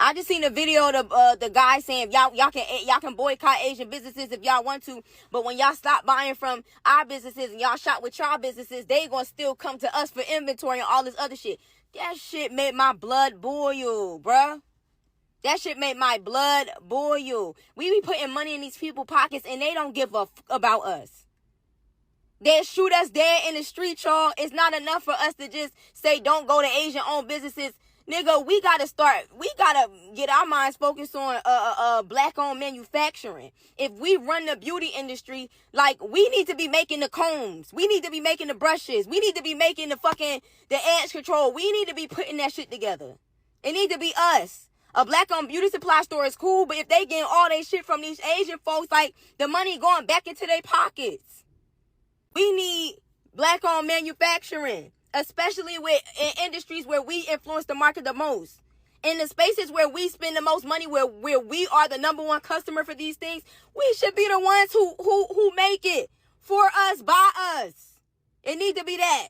I just seen a video of the guy saying y'all can boycott Asian businesses if y'all want to, but when y'all stop buying from our businesses and y'all shop with y'all businesses, they gonna still come to us for inventory and all this other shit. That shit made my blood boil, bruh. That shit made my blood boil. We be putting money in these people's pockets and they don't give a fuck about us. They shoot us dead in the street, y'all. It's not enough for us to just say don't go to Asian-owned businesses. Nigga, we gotta get our minds focused on black-owned manufacturing. If we run the beauty industry, like, we need to be making the combs. We need to be making the brushes. We need to be making the edge control. We need to be putting that shit together. It need to be us. A black-owned beauty supply store is cool, but if they getting all their shit from these Asian folks, like, the money going back into their pockets. We need black-owned manufacturing, especially in industries where we influence the market the most. In the spaces where we spend the most money, where we are the number one customer for these things, we should be the ones who make it for us, by us. It need to be that.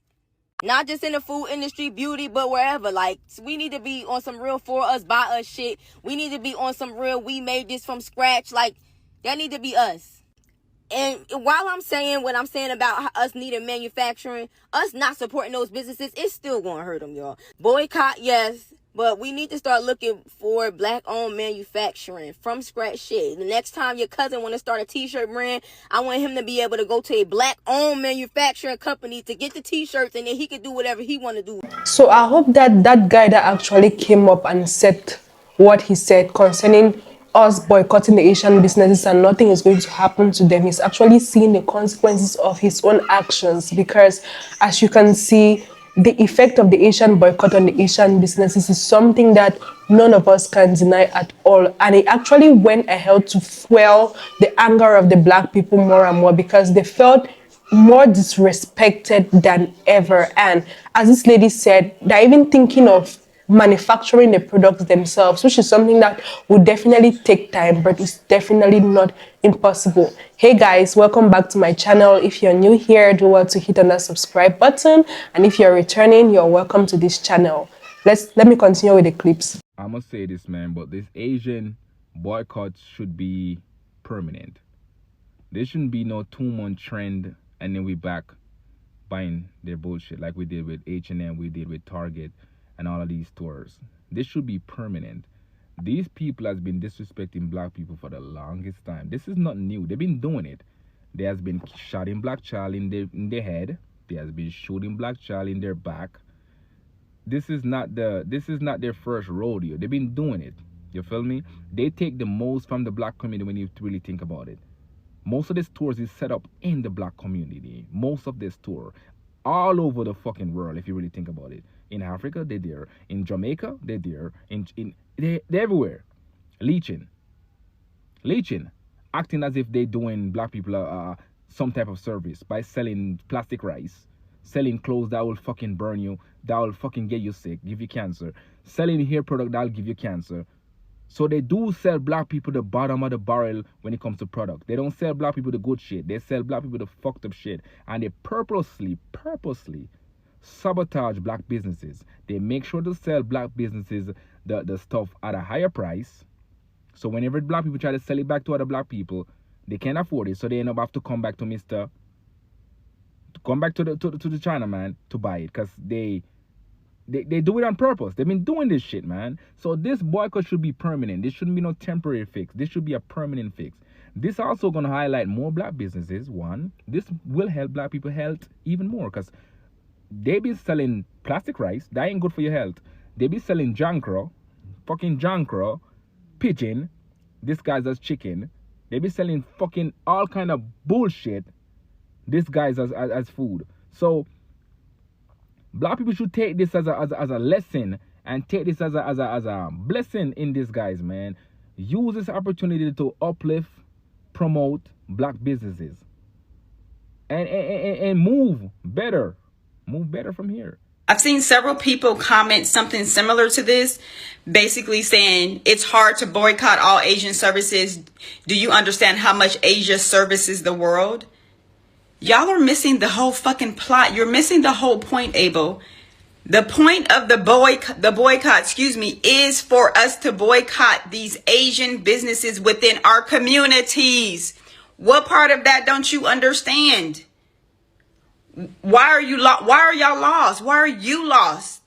Not just in the food industry, beauty, but wherever. Like, we need to be on some real for us, by us shit. We need to be on some real, we made this from scratch. Like, that need to be us. And while I'm saying what I'm saying about us needing manufacturing, us not supporting those businesses, it's still going to hurt them, y'all. Boycott, yes, but we need to start looking for black-owned manufacturing from scratch shit. The next time your cousin want to start a t-shirt brand, I want him to be able to go to a black-owned manufacturing company to get the t-shirts, and then he can do whatever he want to do. So I hope that that guy that actually came up and said what he said concerning us boycotting the Asian businesses and nothing is going to happen to them, he's actually seeing the consequences of his own actions, because as you can see, the effect of the Asian boycott on the Asian businesses is something that none of us can deny at all. And it actually went ahead to fuel the anger of the black people more and more, because they felt more disrespected than ever. And as this lady said, they're even thinking of manufacturing the products themselves, which is something that would definitely take time, but it's definitely not impossible. Hey guys, welcome back to my channel. If you're new here, do well to hit on that subscribe button, and if you're returning, you're welcome to this channel. Let me continue with the clips. I must say this, man, but this Asian boycott should be permanent. There shouldn't be no 2-month trend and then we back buying their bullshit like we did with H&M, we did with Target and all of these stores. This should be permanent. These people has been disrespecting black people for the longest time. This is not new. They've been doing it. There has been shooting black child in their head. There has been shooting black child in their back. This is not their first rodeo. They've been doing it. You feel me? They take the most from the black community when you really think about it. Most of the stores is set up in the black community. Most of the store all over the fucking world, if you really think about it. In Africa, they're there. In Jamaica, they're there. They're everywhere. Leeching. Acting as if they're doing black people some type of service by selling plastic rice, selling clothes that will fucking burn you, that will fucking get you sick, give you cancer, selling hair product that will give you cancer. So they do sell black people the bottom of the barrel when it comes to product. They don't sell black people the good shit. They sell black people the fucked up shit. And they purposely sabotage black businesses. They make sure to sell black businesses the stuff at a higher price. So whenever black people try to sell it back to other black people, they can't afford it. So they end up have to come back to the Chinaman to buy it, because they do it on purpose. They've been doing this shit, man. So this boycott should be permanent. This shouldn't be no temporary fix. This should be a permanent fix. This also going to highlight more black businesses. One, this will help black people health even more, because they be selling plastic rice. That ain't good for your health. They be selling fucking jankro, pigeon, this guy's as chicken. They be selling fucking all kind of bullshit, this guy's as food. So black people should take this as a lesson and take this as a blessing in disguise, man. Use this opportunity to uplift, promote black businesses, and move better from here. I've seen several people comment something similar to this, basically saying it's hard to boycott all Asian services. Do you understand how much Asia services the world? Y'all are missing the whole fucking plot. You're missing the whole point, Abel. The point of the boycott, is for us to boycott these Asian businesses within our communities. What part of that don't you understand? Why are y'all lost? Why are you lost?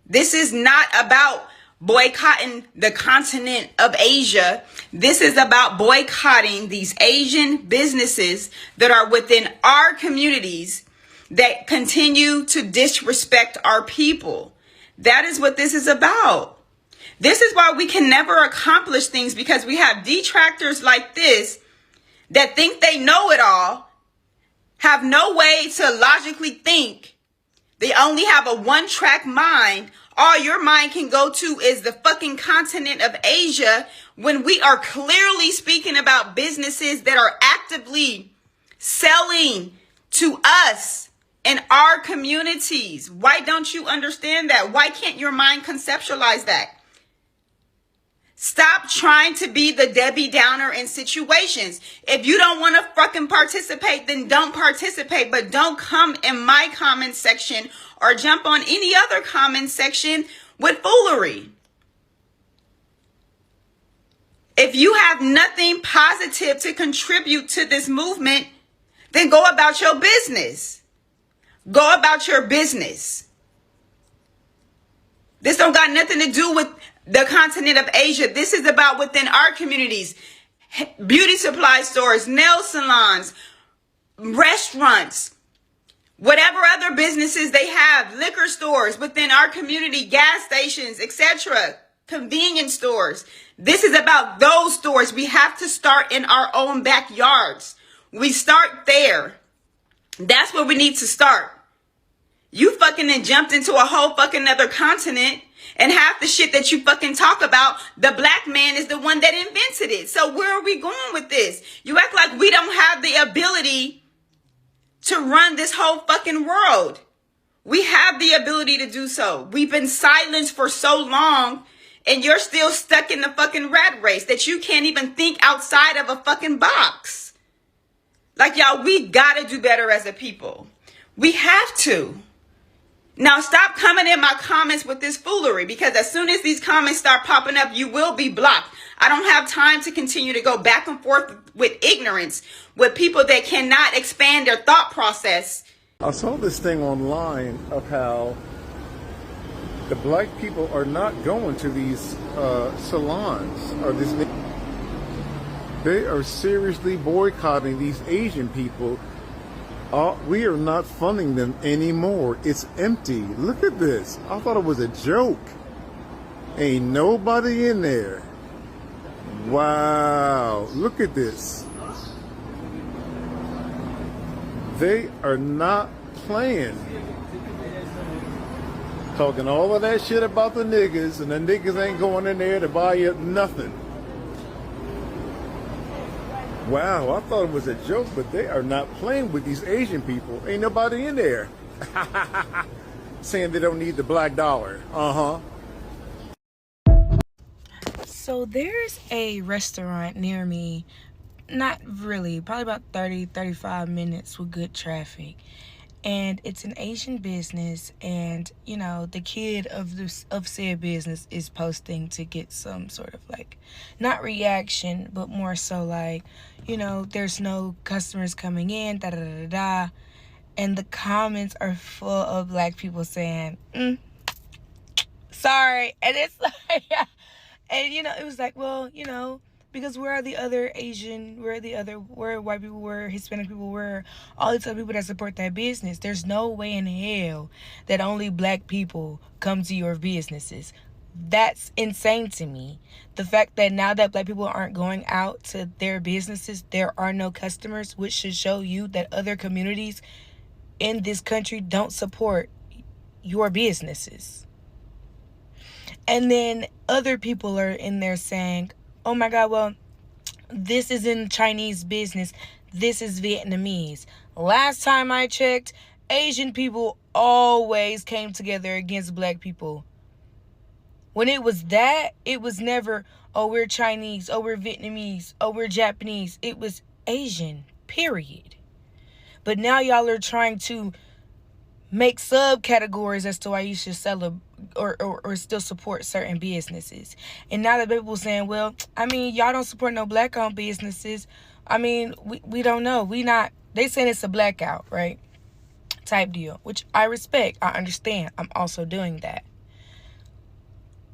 This is not about boycotting the continent of Asia. This is about boycotting these Asian businesses that are within our communities that continue to disrespect our people. That is what this is about. This is why we can never accomplish things, because we have detractors like this that think they know it all, have no way to logically think. They only have a one-track mind. All your mind can go to is the fucking continent of Asia, when we are clearly speaking about businesses that are actively selling to us in our communities. Why don't you understand that? Why can't your mind conceptualize that? Stop trying to be the Debbie Downer in situations. If you don't want to fucking participate, then don't participate. But don't come in my comment section or jump on any other comment section with foolery. If you have nothing positive to contribute to this movement, then go about your business. Go about your business. This don't got nothing to do with the continent of Asia. This is about within our communities. Beauty supply stores, nail salons, restaurants, whatever other businesses they have, liquor stores within our community, gas stations, etc., convenience stores. This is about those stores. We have to start in our own backyards. We start there. That's where we need to start. You fucking then jumped into a whole fucking other continent, and half the shit that you fucking talk about, the black man is the one that invented it. So where are we going with this? You act like we don't have the ability to run this whole fucking world. We have the ability to do so. We've been silenced for so long, and you're still stuck in the fucking rat race that you can't even think outside of a fucking box. Like, y'all, we gotta do better as a people. We have to. Now stop coming in my comments with this foolery, because as soon as these comments start popping up, you will be blocked. I don't have time to continue to go back and forth with ignorance with people that cannot expand their thought process. I saw this thing online of how the black people are not going to these salons or this. They are seriously boycotting these Asian people. We are not funding them anymore. It's empty. Look at this. I thought it was a joke. Ain't nobody in there. Wow. Look at this. They are not playing. Talking all of that shit about the niggas, and the niggas ain't going in there to buy you nothing. Wow, I thought it was a joke, but they are not playing with these Asian people. Ain't nobody in there saying they don't need the black dollar. So there's a restaurant near me, not really, probably about 35 minutes with good traffic. And it's an Asian business, and you know, the kid of said business is posting to get some sort of like, not reaction, but more so like, you know, there's no customers coming in, da da da da. And the comments are full of black people saying, sorry. And it's like, and you know, it was like, well, you know, because where are the other Asian, where white people were, Hispanic people were, all these other people that support that business? There's no way in hell that only black people come to your businesses. That's insane to me. The fact that now that black people aren't going out to their businesses, there are no customers, which should show you that other communities in this country don't support your businesses. And then other people are in there saying, oh my God, well, this isn't Chinese business. This is Vietnamese. Last time I checked, Asian people always came together against black people. When it was that, it was never, oh, we're Chinese, oh, we're Vietnamese, oh, we're Japanese. It was Asian, period. But now y'all are trying to make subcategories as to why you should sell or still support certain businesses. And now that people saying, well, I mean, y'all don't support no black-owned businesses. I mean, we don't know. They saying it's a blackout, right? Type deal, which I respect. I understand. I'm also doing that.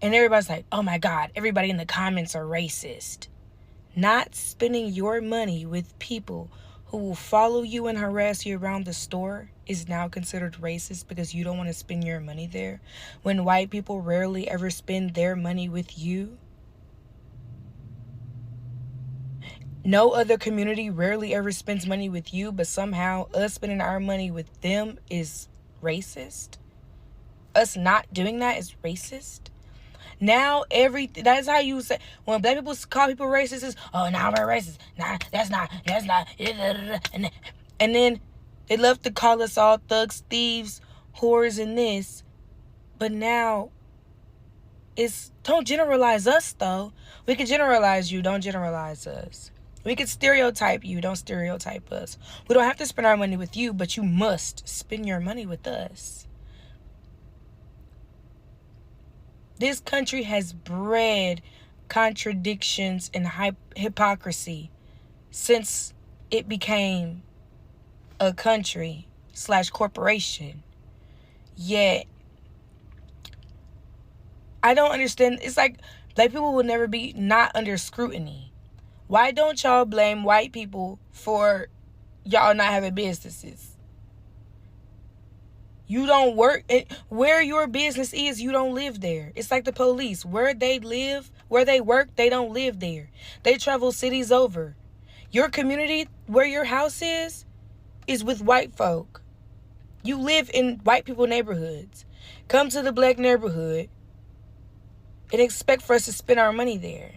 And everybody's like, oh my God, everybody in the comments are racist. Not spending your money with people who will follow you and harass you around the store is now considered racist because you don't want to spend your money there, when white people rarely ever spend their money with you. No other community rarely ever spends money with you, but somehow us spending our money with them is racist. Us not doing that is racist. Now that's how you say, when black people call people racist, is, oh, now we're racist. Nah, that's not. And then they love to call us all thugs, thieves, whores, and this. But now don't generalize us, though. We can generalize you, don't generalize us. We can stereotype you, don't stereotype us. We don't have to spend our money with you, but you must spend your money with us. This country has bred contradictions and hypocrisy since it became a country / corporation. Yet, I don't understand. It's like black people will never be not under scrutiny. Why don't y'all blame white people for y'all not having businesses? You don't work where your business is. You don't live there. It's like the police. Where they live, where they work, they don't live there. They travel cities over. Your community, where your house is with white folk. You live in white people neighborhoods. Come to the black neighborhood and expect for us to spend our money there.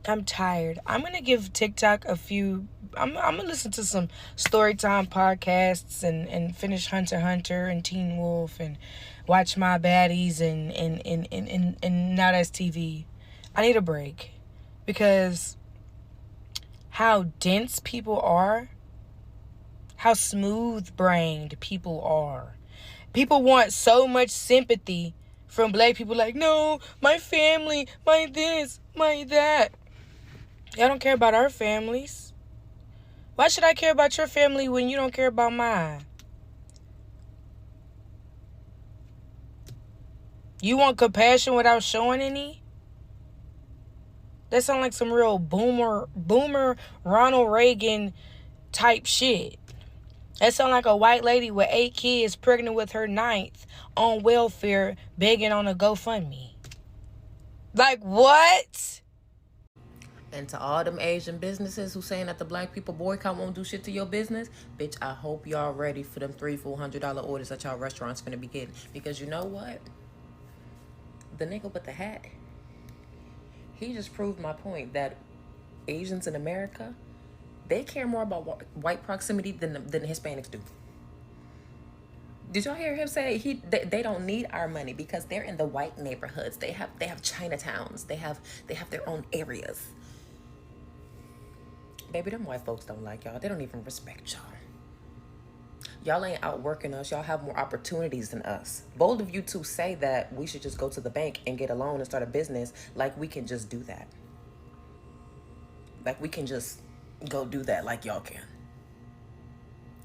I'm tired. I'm going to give TikTok a few. I'm going to listen to some Storytime podcasts and finish Hunter x Hunter and Teen Wolf and watch My Baddies and Now That's TV. I need a break because how dense people are, how smooth-brained people are. People want so much sympathy from black people, like, no, my family, my this, my that. Y'all don't care about our families. Why should I care about your family when you don't care about mine? You want compassion without showing any? That sounds like some real boomer Ronald Reagan type shit. That sounds like a white lady with 8 kids pregnant with her 9th on welfare begging on a GoFundMe. Like, what? And to all them Asian businesses who saying that the black people boycott won't do shit to your business, bitch, I hope y'all ready for them $300-$400 orders that y'all restaurants finna be getting. Because you know what? The nigga with the hat, he just proved my point that Asians in America, they care more about white proximity than the Hispanics do. Did y'all hear him say they don't need our money because they're in the white neighborhoods. They have Chinatowns. They have their own areas. Baby, them white folks don't like y'all. They don't even respect y'all. Y'all ain't outworking us. Y'all have more opportunities than us. Bold of you two say that we should just go to the bank and get a loan and start a business, like we can just do that. Like we can just go do that like y'all can.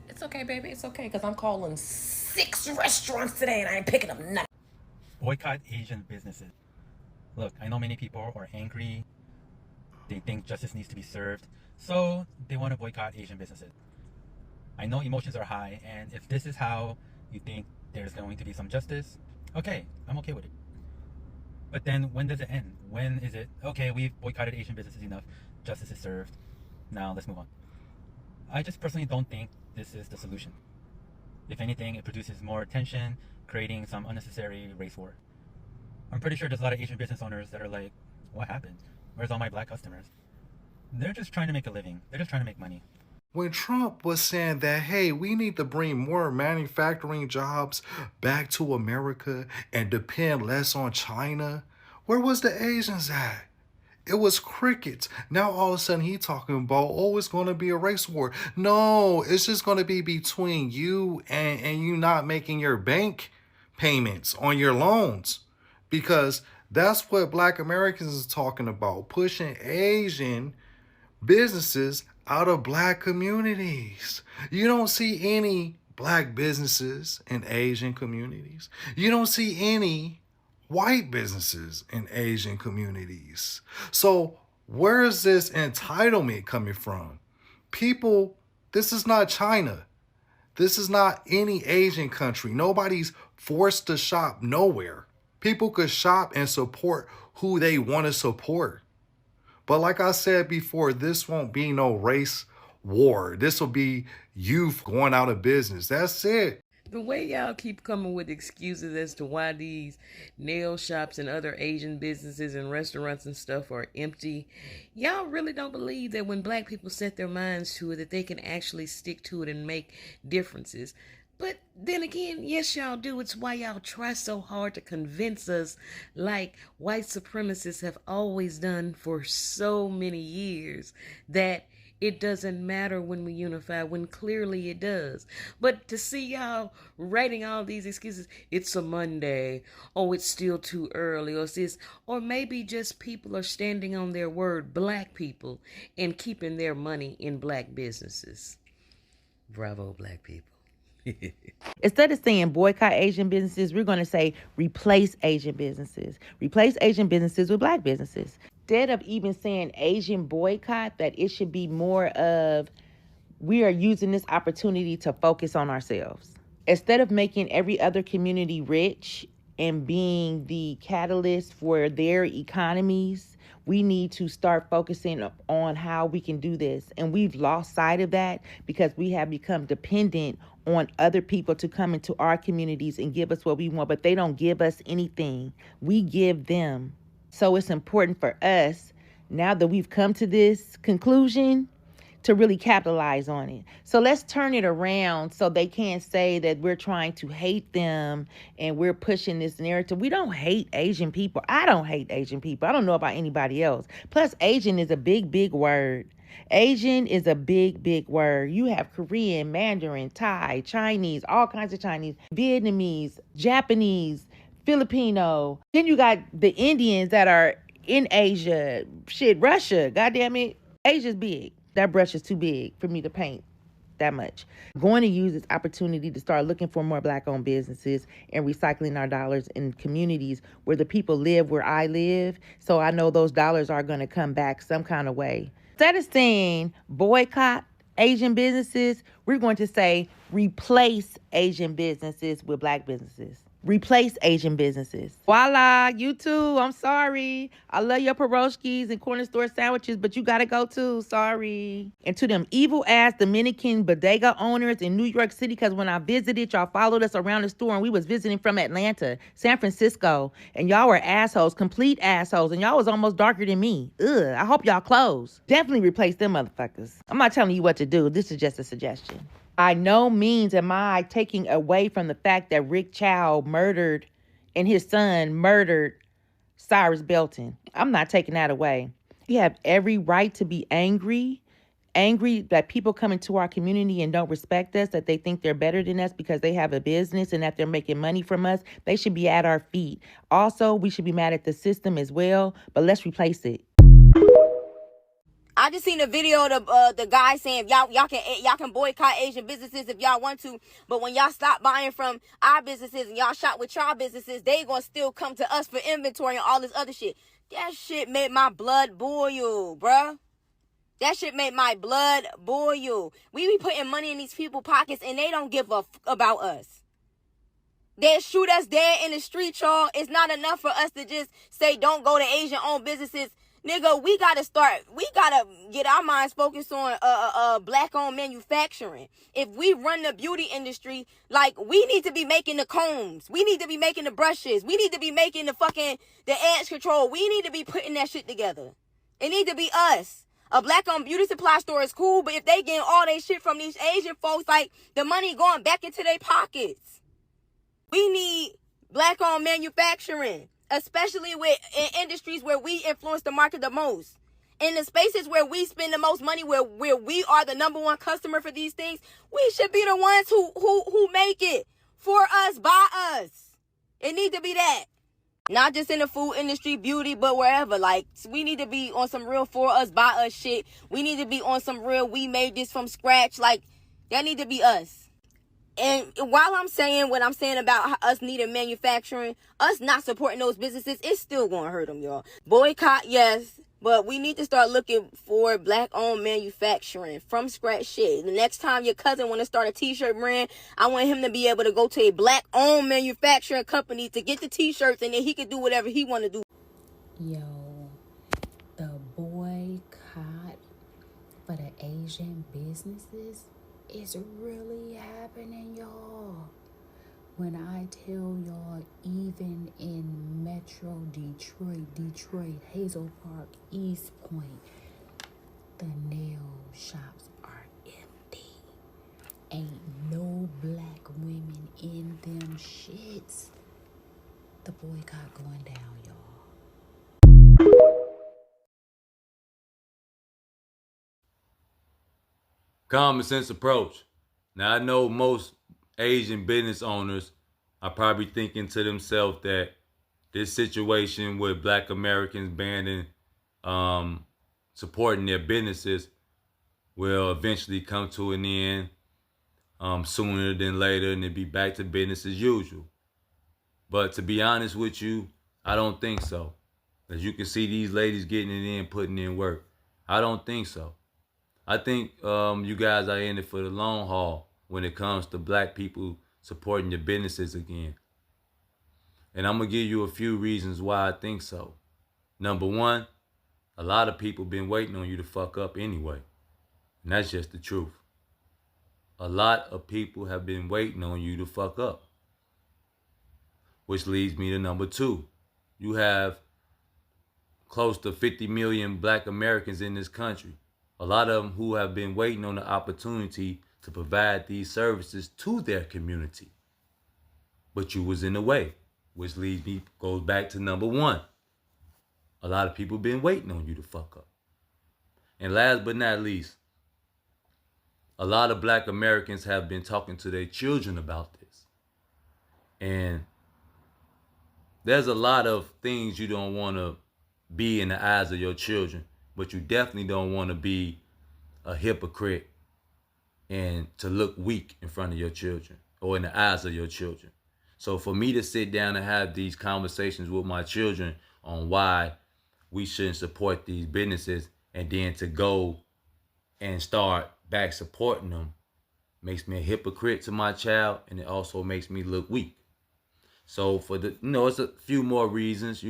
It's okay, baby. It's okay, because I'm calling 6 restaurants today and I ain't picking up nothing. Boycott Asian businesses. Look, I know many people are angry. They think justice needs to be served. So they want to boycott Asian businesses. I know emotions are high, and if this is how you think there's going to be some justice, okay, I'm okay with it. But then when does it end? When is it, okay, we've boycotted Asian businesses enough, justice is served, now let's move on. I just personally don't think this is the solution. If anything, it produces more tension, creating some unnecessary race war. I'm pretty sure there's a lot of Asian business owners that are like, what happened? Where's all my black customers? They're just trying to make a living. They're just trying to make money. When Trump was saying that, hey, we need to bring more manufacturing jobs back to America and depend less on China, where was the Asians at? It was crickets. Now all of a sudden he talking about, oh, it's going to be a race war. No, it's just going to be between you and you not making your bank payments on your loans. Because that's what Black Americans is talking about, pushing Asian businesses out of Black communities. You don't see any Black businesses in Asian communities. You don't see any white businesses in Asian communities. So where is this entitlement coming from? People, this is not China. This is not any Asian country. Nobody's forced to shop nowhere. People could shop and support who they want to support. But like I said before, this won't be no race war. This will be youth going out of business. That's it. The way y'all keep coming with excuses as to why these nail shops and other Asian businesses and restaurants and stuff are empty, y'all really don't believe that when Black people set their minds to it, that they can actually stick to it and make differences. But then again, yes, y'all do. It's why y'all try so hard to convince us, like white supremacists have always done for so many years, that it doesn't matter when we unify, when clearly it does. But to see y'all writing all these excuses, it's a Monday, oh, it's still too early, or this, or maybe just people are standing on their word, Black people, and keeping their money in Black businesses. Bravo, Black people. Instead of saying boycott Asian businesses, we're going to say replace Asian businesses. Replace Asian businesses with Black businesses. Instead of even saying Asian boycott, that it should be more of we are using this opportunity to focus on ourselves. Instead of making every other community rich and being the catalyst for their economies, we need to start focusing on how we can do this. And we've lost sight of that because we have become dependent on other people to come into our communities and give us what we want, but they don't give us anything. We give them. So it's important for us, now that we've come to this conclusion, to really capitalize on it. So let's turn it around so they can't say that we're trying to hate them and we're pushing this narrative. We don't hate Asian people. I don't hate Asian people. I don't know about anybody else. Plus, Asian is a big, big word. Asian is a big, big word. You have Korean, Mandarin, Thai, Chinese, all kinds of Chinese, Vietnamese, Japanese, Filipino. Then you got the Indians that are in Asia. Shit, Russia. Goddamn it. Asia's big. That brush is too big for me to paint that much. I'm going to use this opportunity to start looking for more Black-owned businesses and recycling our dollars in communities where the people live where I live. So I know those dollars are going to come back some kind of way. Instead of saying boycott Asian businesses, we're going to say replace Asian businesses with Black businesses. Replace Asian businesses. Voila, you too. I'm sorry. I love your pierogies and corner store sandwiches, but you gotta go too. Sorry. And to them evil ass Dominican bodega owners in New York City, because when I visited, y'all followed us around the store and we was visiting from Atlanta, San Francisco, and y'all were assholes, complete assholes, and y'all was almost darker than me. Ugh, I hope y'all close. Definitely replace them motherfuckers. I'm not telling you what to do. This is just a suggestion. By no means am I taking away from the fact that Rick Chow murdered and his son murdered Cyrus Belton. I'm not taking that away. We have every right to be angry that people come into our community and don't respect us, that they think they're better than us because they have a business and that they're making money from us. They should be at our feet. Also, we should be mad at the system as well, but let's replace it. I just seen a video of the guy saying y'all can boycott Asian businesses if y'all want to, but when y'all stop buying from our businesses and y'all shop with y'all businesses, they gonna still come to us for inventory and all this other shit. That shit made my blood boil, bruh. That shit made my blood boil. We be putting money in these people's pockets and they don't give a fuck about us. They shoot us dead in the street, y'all. It's not enough for us to just say don't go to Asian-owned businesses. Nigga, we gotta get our minds focused on Black-owned manufacturing. If we run the beauty industry, like, we need to be making the combs. We need to be making the brushes. We need to be making the edge control. We need to be putting that shit together. It need to be us. A Black-owned beauty supply store is cool, but if they getting all their shit from these Asian folks, like, the money going back into their pockets. We need Black-owned manufacturing. especially with in industries where we influence the market the most. In the spaces where we spend the most money, where we are the number one customer for these things, we should be the ones who make it for us, by us. It need to be that. Not just in the food industry, beauty, but wherever. Like, we need to be on some real for us, by us shit. We need to be on some real, we made this from scratch. Like, that need to be us. And while I'm saying what I'm saying about us needing manufacturing, us not supporting those businesses, it's still going to hurt them, y'all. Boycott, yes. But we need to start looking for black-owned manufacturing from scratch shit. The next time your cousin want to start a t-shirt brand, I want him to be able to go to a black-owned manufacturing company to get the t-shirts, and then he can do whatever he want to do. Yo, the boycott for the Asian businesses is really happening, y'all. When I tell y'all, even in Metro Detroit, Hazel Park, East Point, the nail shops are empty. Ain't no black women in them shits. The boycott going down, y'all. Common sense approach. Now, I know most Asian business owners are probably thinking to themselves that this situation with black Americans banning supporting their businesses will eventually come to an end sooner than later, and it'll be back to business as usual. But to be honest with you, I don't think so. As you can see these ladies getting it in, putting in work. I don't think so. I think you guys are in it for the long haul when it comes to black people supporting your businesses again. And I'm going to give you a few reasons why I think so. Number one, a lot of people been waiting on you to fuck up anyway. And that's just the truth. A lot of people have been waiting on you to fuck up. Which leads me to number two. You have close to 50 million black Americans in this country. A lot of them who have been waiting on the opportunity to provide these services to their community. But you was in the way, which goes back to number one. A lot of people been waiting on you to fuck up. And last but not least, a lot of black Americans have been talking to their children about this. And there's a lot of things you don't want to be in the eyes of your children, but you definitely don't want to be a hypocrite and to look weak in front of your children or in the eyes of your children. So for me to sit down and have these conversations with my children on why we shouldn't support these businesses, and then to go and start back supporting them, makes me a hypocrite to my child, and it also makes me look weak. So for the, it's a few more reasons,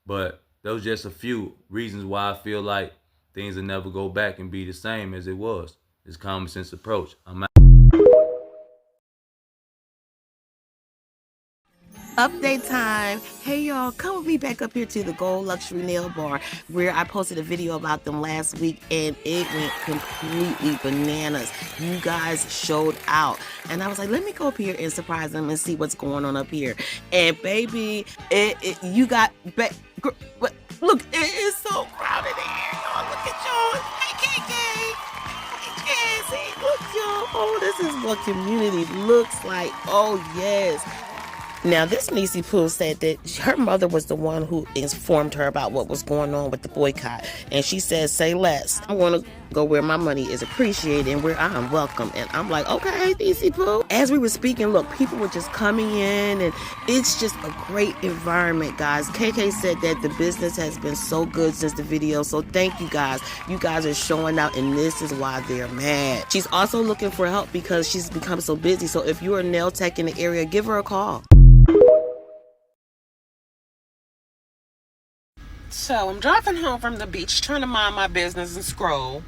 but those are just a few reasons why I feel like things will never go back and be the same as it was. It's common sense approach. I'm out. Update time. Hey y'all, come with me back up here to the Gold Luxury Nail Bar, where I posted a video about them last week and it went completely bananas. You guys showed out. And I was like, let me go up here and surprise them and see what's going on up here. And baby, you got, look, it is so crowded in here. Y'all, look at y'all. Hey, KK. Hey, Jazzy. Look, y'all. Oh, this is what community looks like. Oh, yes. Now, this Niecy Pooh said that her mother was the one who informed her about what was going on with the boycott. And she said, say less. I want to go where my money is appreciated and where I am welcome. And I'm like, okay, Niecy Pooh. As we were speaking, look, people were just coming in and it's just a great environment, guys. KK said that the business has been so good since the video. So thank you guys. You guys are showing out and this is why they're mad. She's also looking for help because she's become so busy. So if you're a nail tech in the area, give her a call. So I'm driving home from the beach trying to mind my business and scroll.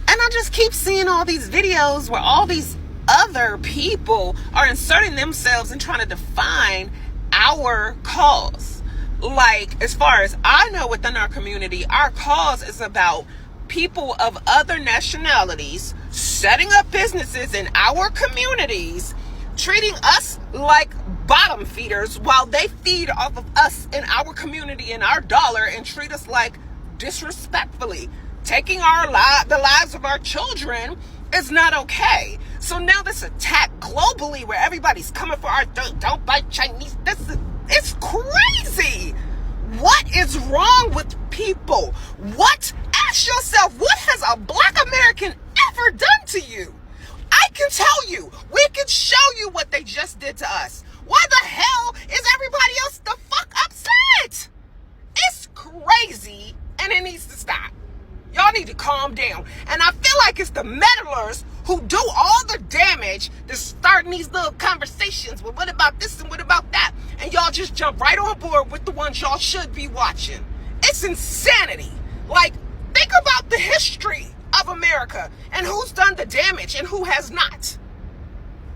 And I just keep seeing all these videos where all these other people are inserting themselves and trying to define our cause. Like, as far as I know within our community, our cause is about people of other nationalities setting up businesses in our communities, treating us like bottom feeders while they feed off of us in our community and our dollar and treat us like disrespectfully. Taking the lives of our children is not okay. So now this attack globally where everybody's coming for our throat, don't buy Chinese, it's crazy. What is wrong with people? Ask yourself, what has a black American ever done to you? I can tell you, we can show you what they just did to us. Why the hell is everybody else the fuck upset? It's crazy and it needs to stop. Y'all need to calm down. And I feel like it's the meddlers who do all the damage that's starting these little conversations. Well, what about this and what about that? And y'all just jump right on board with the ones y'all should be watching. It's insanity. Like, think about the history of America and who's done the damage and who has not.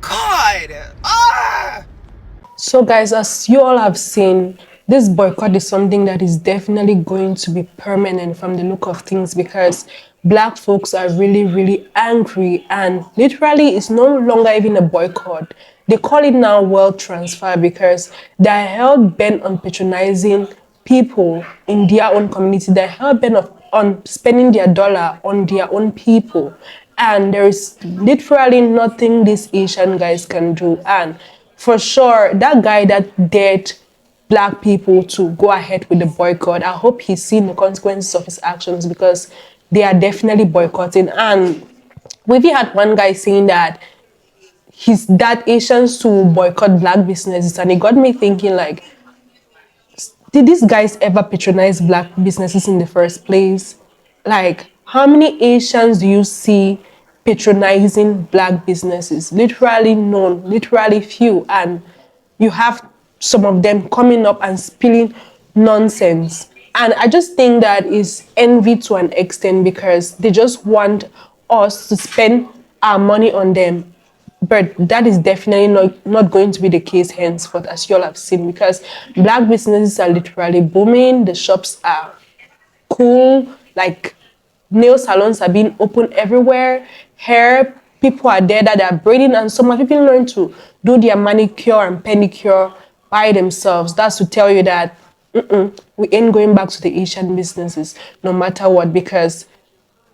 God. So guys, as you all have seen, this boycott is something that is definitely going to be permanent from the look of things, because black folks are really, really angry, and literally it's no longer even a boycott. They call it now wealth transfer, because they're hell bent on patronizing people in their own community. They're hell bent on spending their dollar on their own people. And there is literally nothing these Asian guys can do. And for sure, that guy that dared black people to go ahead with the boycott, I hope he's seen the consequences of his actions, because they are definitely boycotting. And we've had one guy saying that Asians to boycott black businesses, and it got me thinking, like, did these guys ever patronize black businesses in the first place? Like, how many Asians do you see patronizing black businesses? Literally none, literally few. And you have some of them coming up and spilling nonsense. And I just think that is envy to an extent, because they just want us to spend our money on them. But that is definitely not going to be the case henceforth, as you all have seen, because black businesses are literally booming. The shops are cool, like nail salons are being opened everywhere. Hair people are there that are braiding, and some have even learned to do their manicure and pedicure by themselves. That's to tell you that we ain't going back to the Asian businesses no matter what, because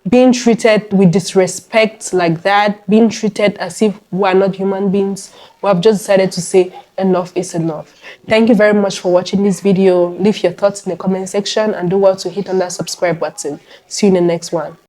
being treated with disrespect like that, being treated as if we are not human beings, we have just decided to say enough is enough. Thank you very much for watching this video. Leave your thoughts in the comment section and do well to hit on that subscribe button. See you in the next one.